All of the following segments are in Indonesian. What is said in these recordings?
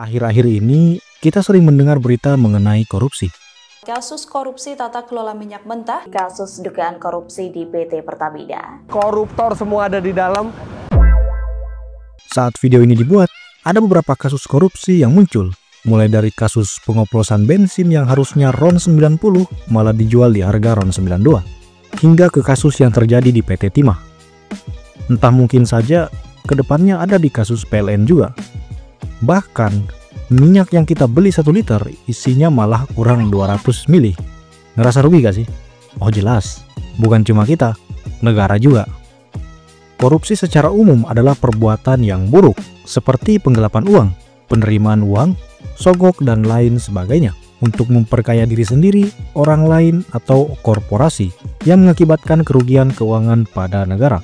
Akhir-akhir ini, kita sering mendengar berita mengenai korupsi. Kasus korupsi tata kelola minyak mentah, kasus dugaan korupsi di PT Pertamina. Koruptor semua ada di dalam. Saat video ini dibuat, ada beberapa kasus korupsi yang muncul. Mulai dari kasus pengoplosan bensin yang harusnya RON 90 malah dijual di harga RON 92. Hingga ke kasus yang terjadi di PT Timah. Entah mungkin saja kedepannya ada di kasus PLN juga. Bahkan, minyak yang kita beli 1 liter isinya malah kurang 200 mili. Ngerasa rugi gak sih? Oh jelas, bukan cuma kita, negara juga. Korupsi secara umum adalah perbuatan yang buruk, seperti penggelapan uang, penerimaan uang, sogok, dan lain sebagainya, untuk memperkaya diri sendiri, orang lain, atau korporasi yang mengakibatkan kerugian keuangan pada negara.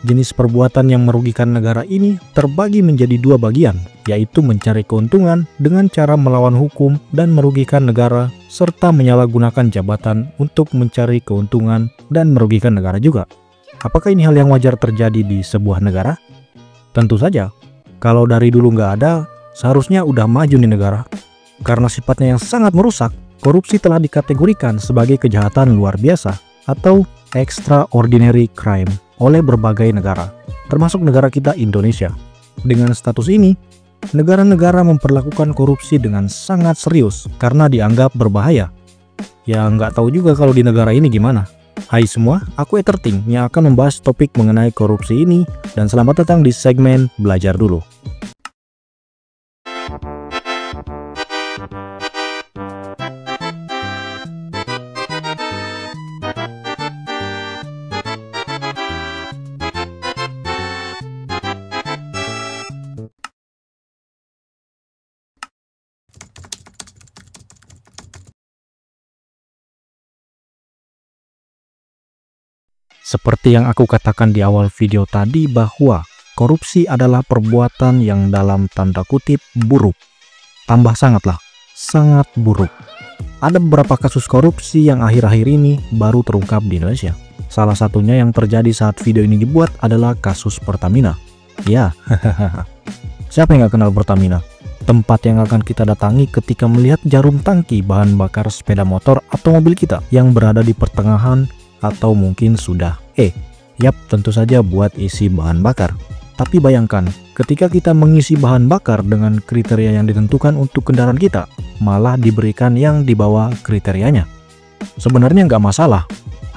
Jenis perbuatan yang merugikan negara ini terbagi menjadi 2 bagian, yaitu mencari keuntungan dengan cara melawan hukum dan merugikan negara, serta menyalahgunakan jabatan untuk mencari keuntungan dan merugikan negara juga. Apakah ini hal yang wajar terjadi di sebuah negara? Tentu saja, kalau dari dulu nggak ada, seharusnya udah maju nih negara. Karena sifatnya yang sangat merusak, korupsi telah dikategorikan sebagai kejahatan luar biasa atau extraordinary crime oleh berbagai negara, termasuk negara kita Indonesia. Dengan status ini, negara-negara memperlakukan korupsi dengan sangat serius karena dianggap berbahaya. Ya nggak tahu juga kalau di negara ini gimana. Hai semua, aku Etherting yang akan membahas topik mengenai korupsi ini, dan selamat datang di segmen Belajar Dulu. Seperti yang aku katakan di awal video tadi bahwa korupsi adalah perbuatan yang dalam tanda kutip buruk. Tambah sangat buruk. Ada beberapa kasus korupsi yang akhir-akhir ini baru terungkap di Indonesia. Salah satunya yang terjadi saat video ini dibuat adalah kasus Pertamina. Ya, siapa yang gak kenal Pertamina? Tempat yang akan kita datangi ketika melihat jarum tangki bahan bakar sepeda motor atau mobil kita yang berada di pertengahan atau mungkin sudah tentu saja buat isi bahan bakar. Tapi bayangkan, ketika kita mengisi bahan bakar dengan kriteria yang ditentukan untuk kendaraan kita, malah diberikan yang di bawah kriterianya. Sebenarnya nggak masalah,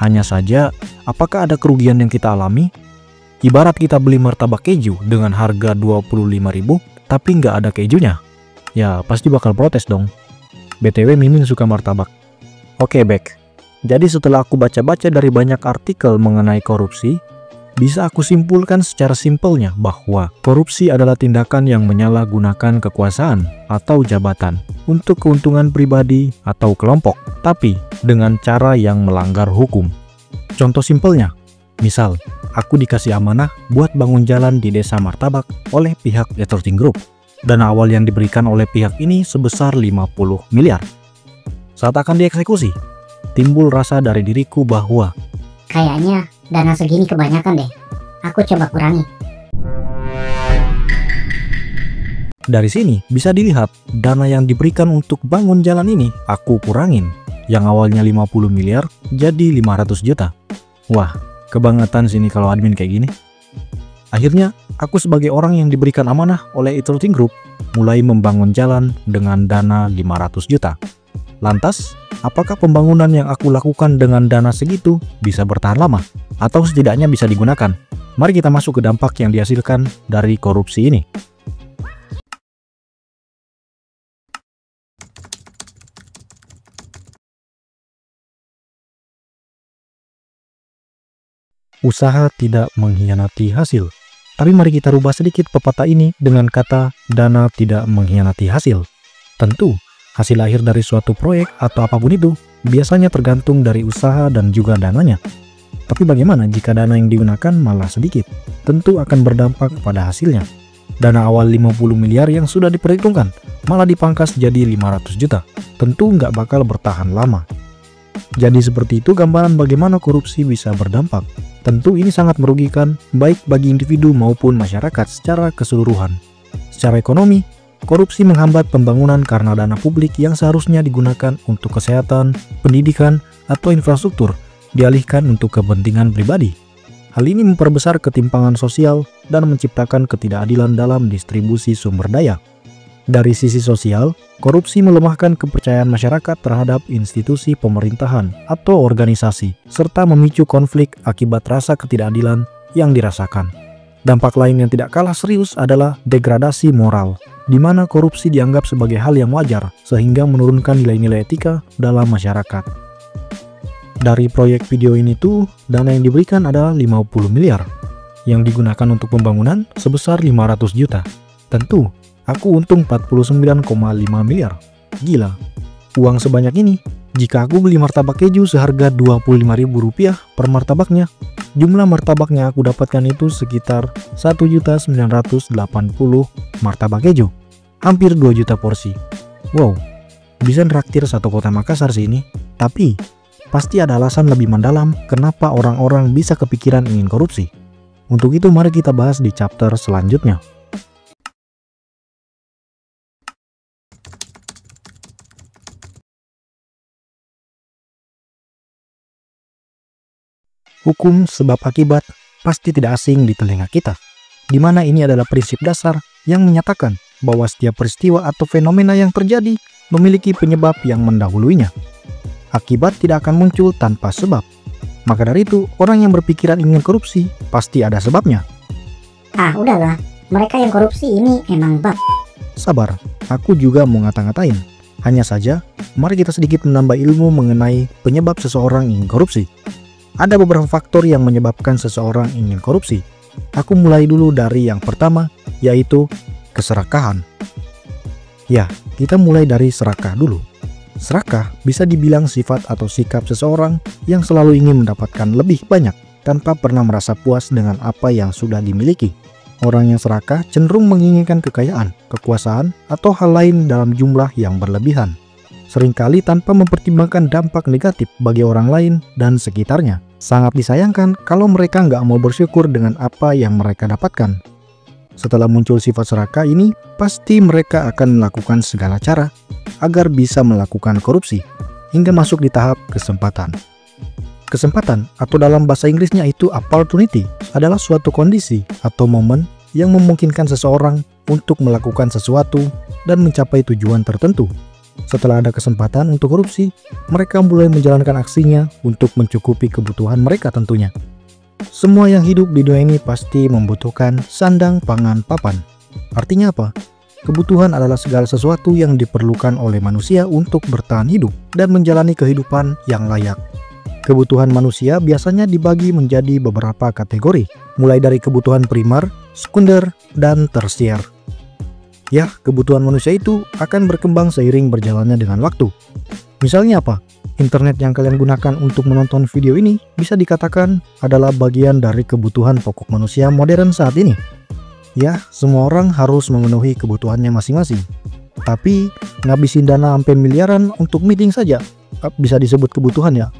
hanya saja apakah ada kerugian yang kita alami? Ibarat kita beli martabak keju dengan harga 25.000 tapi nggak ada kejunya, ya pasti bakal protes dong. BTW Mimin suka martabak. Oke, back. Jadi setelah aku baca-baca dari banyak artikel mengenai korupsi, bisa aku simpulkan secara simpelnya bahwa korupsi adalah tindakan yang menyalahgunakan kekuasaan atau jabatan untuk keuntungan pribadi atau kelompok, tapi dengan cara yang melanggar hukum. Contoh simpelnya, misal aku dikasih amanah buat bangun jalan di desa Martabak oleh pihak Etherting Group. Dana awal yang diberikan oleh pihak ini sebesar 50 miliar. Saat akan dieksekusi, timbul rasa dari diriku bahwa kayaknya dana segini kebanyakan deh, aku coba kurangi. Dari sini bisa dilihat dana yang diberikan untuk bangun jalan ini aku kurangin. Yang awalnya 50 miliar jadi 500 juta. Wah, kebangetan sini kalau admin kayak gini. Akhirnya aku sebagai orang yang diberikan amanah oleh Etherting Group mulai membangun jalan dengan dana 500 juta. Lantas, apakah pembangunan yang aku lakukan dengan dana segitu bisa bertahan lama? Atau setidaknya bisa digunakan? Mari kita masuk ke dampak yang dihasilkan dari korupsi ini. Usaha tidak mengkhianati hasil. Tapi mari kita rubah sedikit pepatah ini dengan kata dana tidak mengkhianati hasil. Tentu, hasil akhir dari suatu proyek atau apapun itu biasanya tergantung dari usaha dan juga dananya. Tapi bagaimana jika dana yang digunakan malah sedikit? Tentu akan berdampak pada hasilnya. Dana awal 50 miliar yang sudah diperhitungkan malah dipangkas jadi 500 juta. Tentu nggak bakal bertahan lama. Jadi seperti itu gambaran bagaimana korupsi bisa berdampak. Tentu ini sangat merugikan baik bagi individu maupun masyarakat secara keseluruhan. Secara ekonomi, Korupsi menghambat pembangunan karena dana publik yang seharusnya digunakan untuk kesehatan, pendidikan, atau infrastruktur dialihkan untuk kepentingan pribadi. Hal ini memperbesar ketimpangan sosial dan menciptakan ketidakadilan dalam distribusi sumber daya. Dari sisi sosial, korupsi melemahkan kepercayaan masyarakat terhadap institusi pemerintahan atau organisasi, serta memicu konflik akibat rasa ketidakadilan yang dirasakan. Dampak lain yang tidak kalah serius adalah degradasi moral, di mana korupsi dianggap sebagai hal yang wajar, sehingga menurunkan nilai-nilai etika dalam masyarakat. Dari proyek video ini tuh, dana yang diberikan adalah 50 miliar, yang digunakan untuk pembangunan sebesar 500 juta. Tentu, aku untung 49,5 miliar. Gila, uang sebanyak ini, jika aku beli martabak keju seharga Rp25.000 per martabaknya, jumlah martabak yang aku dapatkan itu sekitar 1.980 martabak keju, hampir 2 juta porsi. Wow, bisa nraktir satu kota Makassar sih ini. Tapi, pasti ada alasan lebih mendalam kenapa orang-orang bisa kepikiran ingin korupsi. Untuk itu mari kita bahas di chapter selanjutnya. Hukum sebab akibat pasti tidak asing di telinga kita, di mana ini adalah prinsip dasar yang menyatakan bahwa setiap peristiwa atau fenomena yang terjadi memiliki penyebab yang mendahuluinya. Akibat tidak akan muncul tanpa sebab. Maka dari itu, orang yang berpikiran ingin korupsi pasti ada sebabnya. Ah, udahlah. Mereka yang korupsi ini emang bab. Sabar, aku juga mau ngata-ngatain. Hanya saja, mari kita sedikit menambah ilmu mengenai penyebab seseorang ingin korupsi. Ada beberapa faktor yang menyebabkan seseorang ingin korupsi. Aku mulai dulu dari yang pertama, yaitu keserakahan. Ya, kita mulai dari serakah dulu. Serakah bisa dibilang sifat atau sikap seseorang yang selalu ingin mendapatkan lebih banyak tanpa pernah merasa puas dengan apa yang sudah dimiliki. Orang yang serakah cenderung menginginkan kekayaan, kekuasaan, atau hal lain dalam jumlah yang berlebihan. Seringkali tanpa mempertimbangkan dampak negatif bagi orang lain dan sekitarnya. Sangat disayangkan kalau mereka nggak mau bersyukur dengan apa yang mereka dapatkan. Setelah muncul sifat serakah ini, pasti mereka akan melakukan segala cara agar bisa melakukan korupsi, hingga masuk di tahap kesempatan. Kesempatan, atau dalam bahasa Inggrisnya itu opportunity, adalah suatu kondisi atau momen yang memungkinkan seseorang untuk melakukan sesuatu dan mencapai tujuan tertentu. Setelah ada kesempatan untuk korupsi, mereka mulai menjalankan aksinya untuk mencukupi kebutuhan mereka tentunya. Semua yang hidup di dunia ini pasti membutuhkan sandang, pangan, papan. Artinya apa? Kebutuhan adalah segala sesuatu yang diperlukan oleh manusia untuk bertahan hidup dan menjalani kehidupan yang layak. Kebutuhan manusia biasanya dibagi menjadi beberapa kategori, mulai dari kebutuhan primer, sekunder, dan tersier. Ya, kebutuhan manusia itu akan berkembang seiring berjalannya dengan waktu. Misalnya apa? Internet yang kalian gunakan untuk menonton video ini bisa dikatakan adalah bagian dari kebutuhan pokok manusia modern saat ini. Ya, semua orang harus memenuhi kebutuhannya masing-masing. Tapi, ngabisin dana sampai miliaran untuk meeting saja bisa disebut kebutuhan ya.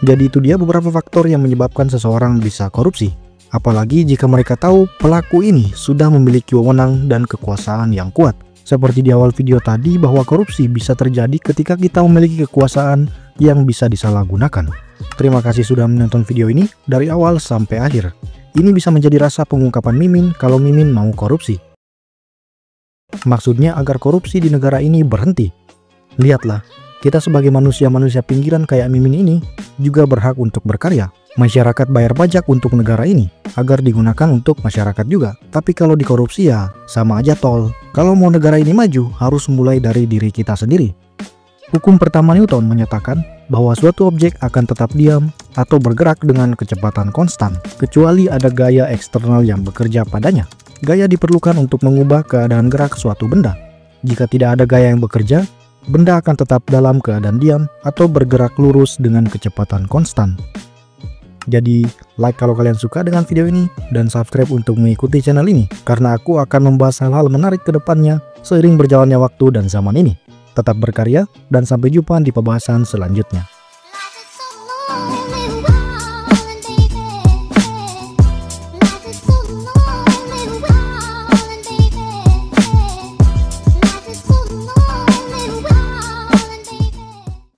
Jadi itu dia beberapa faktor yang menyebabkan seseorang bisa korupsi. Apalagi jika mereka tahu pelaku ini sudah memiliki wewenang dan kekuasaan yang kuat. Seperti di awal video tadi bahwa korupsi bisa terjadi ketika kita memiliki kekuasaan yang bisa disalahgunakan. Terima kasih sudah menonton video ini dari awal sampai akhir. Ini bisa menjadi rasa pengungkapan Mimin kalau Mimin mau korupsi. Maksudnya agar korupsi di negara ini berhenti. Lihatlah, kita sebagai manusia-manusia pinggiran kayak Mimin ini juga berhak untuk berkarya. Masyarakat bayar pajak untuk negara ini agar digunakan untuk masyarakat juga. Tapi kalau dikorupsi ya sama aja tol. Kalau mau negara ini maju harus mulai dari diri kita sendiri. Hukum pertama Newton menyatakan bahwa suatu objek akan tetap diam atau bergerak dengan kecepatan konstan kecuali ada gaya eksternal yang bekerja padanya. Gaya diperlukan untuk mengubah keadaan gerak suatu benda. Jika tidak ada gaya yang bekerja, benda akan tetap dalam keadaan diam atau bergerak lurus dengan kecepatan konstan. Jadi, like kalau kalian suka dengan video ini dan subscribe untuk mengikuti channel ini karena aku akan membahas hal-hal menarik ke depannya seiring berjalannya waktu dan zaman ini. Tetap berkarya dan sampai jumpa di pembahasan selanjutnya.